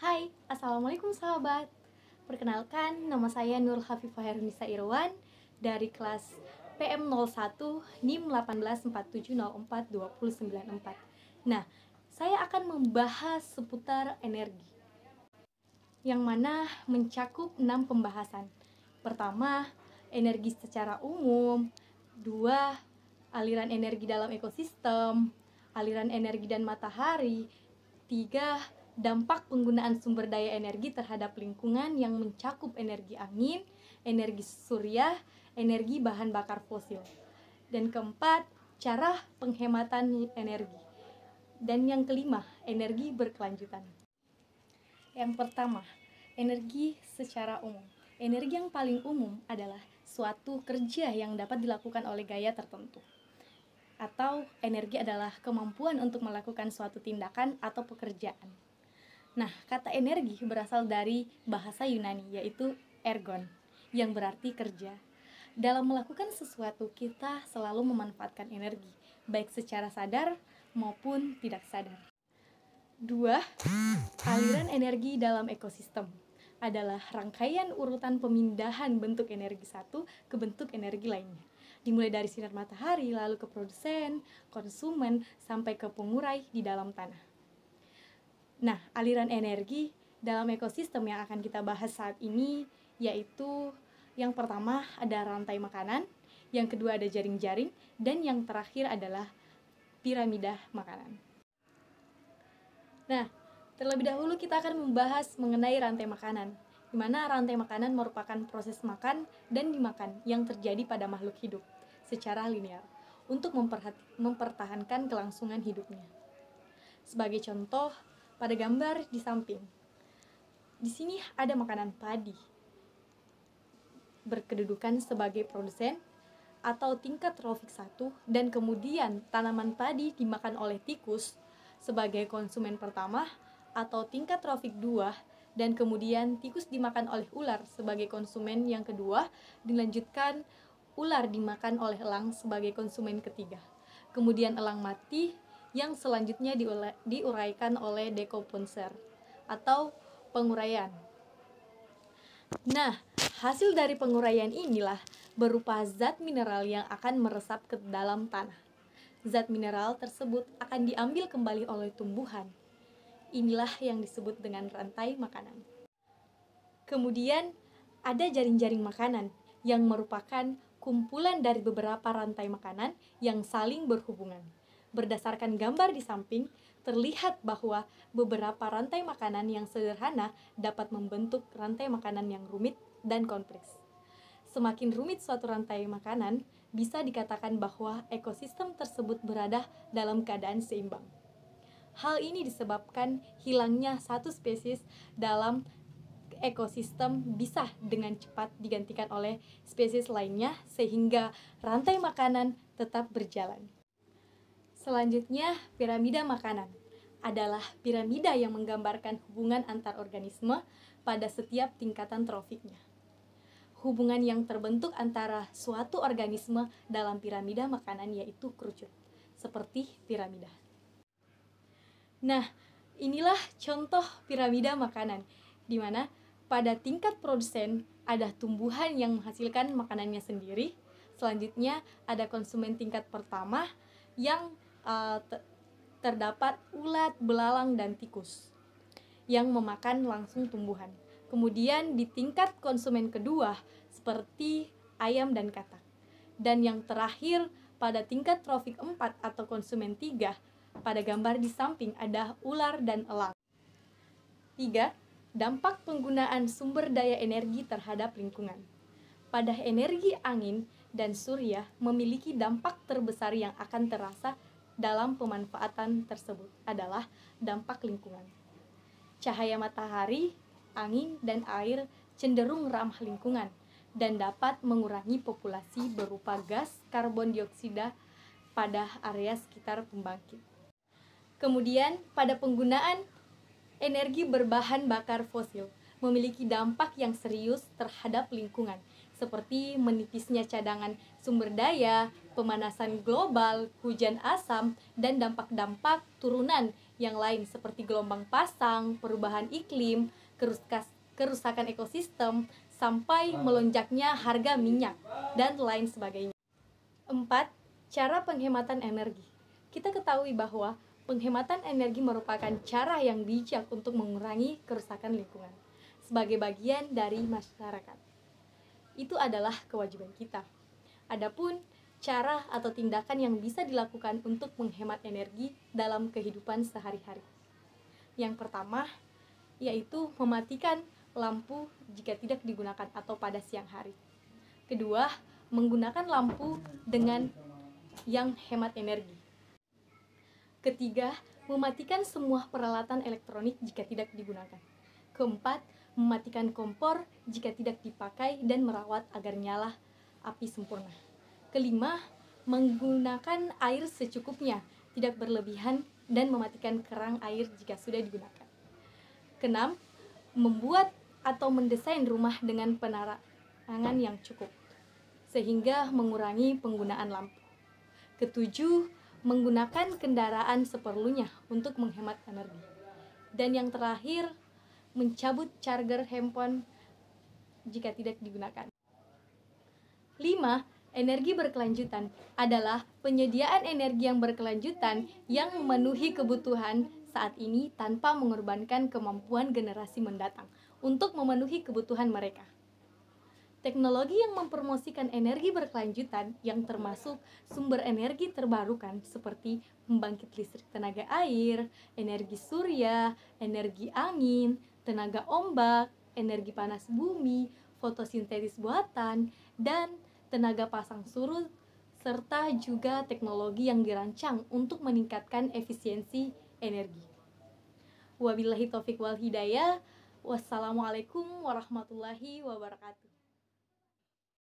Hai, Assalamualaikum sahabat. Perkenalkan, nama saya Nur Hafifah Hernisa Irwan dari kelas PM01 NIM 1847042094. Nah, saya akan membahas seputar energi, yang mana mencakup 6 pembahasan. Pertama, energi secara umum. 2, aliran energi dalam ekosistem, aliran energi dan matahari. 3, dampak penggunaan sumber daya energi terhadap lingkungan yang mencakup energi angin, energi surya, energi bahan bakar fosil. Dan keempat, cara penghematan energi. Dan yang kelima, energi berkelanjutan. Yang pertama, energi secara umum. Energi yang paling umum adalah suatu kerja yang dapat dilakukan oleh gaya tertentu. Atau energi adalah kemampuan untuk melakukan suatu tindakan atau pekerjaan. Nah, kata energi berasal dari bahasa Yunani, yaitu ergon, yang berarti kerja. Dalam melakukan sesuatu, kita selalu memanfaatkan energi, baik secara sadar maupun tidak sadar. 2, aliran energi dalam ekosistem adalah rangkaian urutan pemindahan bentuk energi satu ke bentuk energi lainnya, dimulai dari sinar matahari, lalu ke produsen, konsumen, sampai ke pengurai di dalam tanah. Nah, aliran energi dalam ekosistem yang akan kita bahas saat ini yaitu yang pertama ada rantai makanan, yang kedua ada jaring-jaring, dan yang terakhir adalah piramida makanan. Nah, terlebih dahulu kita akan membahas mengenai rantai makanan, di mana rantai makanan merupakan proses makan dan dimakan yang terjadi pada makhluk hidup secara linear untuk mempertahankan kelangsungan hidupnya. Sebagai contoh, pada gambar di samping, di sini ada makanan padi berkedudukan sebagai produsen atau tingkat trofik 1, dan kemudian tanaman padi dimakan oleh tikus sebagai konsumen pertama atau tingkat trofik 2, dan kemudian tikus dimakan oleh ular sebagai konsumen yang kedua, dilanjutkan ular dimakan oleh elang sebagai konsumen ketiga. Kemudian elang mati yang selanjutnya diuraikan oleh dekomposer atau penguraian. Nah, hasil dari penguraian inilah berupa zat mineral yang akan meresap ke dalam tanah. Zat mineral tersebut akan diambil kembali oleh tumbuhan. Inilah yang disebut dengan rantai makanan. Kemudian ada jaring-jaring makanan yang merupakan kumpulan dari beberapa rantai makanan yang saling berhubungan. Berdasarkan gambar di samping, terlihat bahwa beberapa rantai makanan yang sederhana dapat membentuk rantai makanan yang rumit dan kompleks. Semakin rumit suatu rantai makanan, bisa dikatakan bahwa ekosistem tersebut berada dalam keadaan seimbang. Hal ini disebabkan hilangnya satu spesies dalam ekosistem bisa dengan cepat digantikan oleh spesies lainnya sehingga rantai makanan tetap berjalan. Selanjutnya, piramida makanan adalah piramida yang menggambarkan hubungan antar organisme pada setiap tingkatan trofiknya. Hubungan yang terbentuk antara suatu organisme dalam piramida makanan yaitu kerucut, seperti piramida. Nah, inilah contoh piramida makanan, di mana pada tingkat produsen ada tumbuhan yang menghasilkan makanannya sendiri. Selanjutnya ada konsumen tingkat pertama yang terdapat ulat, belalang, dan tikus yang memakan langsung tumbuhan. Kemudian di tingkat konsumen kedua seperti ayam dan katak. Dan yang terakhir pada tingkat trofik 4 atau konsumen 3, pada gambar di samping ada ular dan elang. 3. Dampak penggunaan sumber daya energi terhadap lingkungan. Pada energi angin dan surya memiliki dampak terbesar yang akan terasa dalam pemanfaatan tersebut adalah dampak lingkungan. Cahaya matahari, angin, dan air cenderung ramah lingkungan dan dapat mengurangi populasi berupa gas karbon dioksida pada area sekitar pembangkit. Kemudian, pada penggunaan energi berbahan bakar fosil memiliki dampak yang serius terhadap lingkungan, seperti menipisnya cadangan sumber daya, pemanasan global, hujan asam, dan dampak-dampak turunan yang lain seperti gelombang pasang, perubahan iklim, kerusakan ekosistem, sampai melonjaknya harga minyak, dan lain sebagainya. 4. Cara penghematan energi. Kita ketahui bahwa penghematan energi merupakan cara yang bijak untuk mengurangi kerusakan lingkungan sebagai bagian dari masyarakat. Itu adalah kewajiban kita. Adapun cara atau tindakan yang bisa dilakukan untuk menghemat energi dalam kehidupan sehari-hari. Yang pertama, yaitu mematikan lampu jika tidak digunakan atau pada siang hari. Kedua, menggunakan lampu dengan yang hemat energi. Ketiga, mematikan semua peralatan elektronik jika tidak digunakan. Keempat, mematikan kompor jika tidak dipakai dan merawat agar nyala api sempurna. Kelima, menggunakan air secukupnya, tidak berlebihan, dan mematikan keran air jika sudah digunakan. Keenam, membuat atau mendesain rumah dengan penerangan yang cukup, sehingga mengurangi penggunaan lampu. Ketujuh, menggunakan kendaraan seperlunya untuk menghemat energi. Dan yang terakhir, mencabut charger handphone jika tidak digunakan. 5. Energi berkelanjutan adalah penyediaan energi yang berkelanjutan yang memenuhi kebutuhan saat ini tanpa mengorbankan kemampuan generasi mendatang untuk memenuhi kebutuhan mereka. Teknologi yang mempromosikan energi berkelanjutan yang termasuk sumber energi terbarukan seperti pembangkit listrik tenaga air, energi surya, energi angin, tenaga ombak, energi panas bumi, fotosintesis buatan, dan tenaga pasang surut, serta juga teknologi yang dirancang untuk meningkatkan efisiensi energi. Wabillahi taufiq wal hidayah. Wassalamualaikum warahmatullahi wabarakatuh.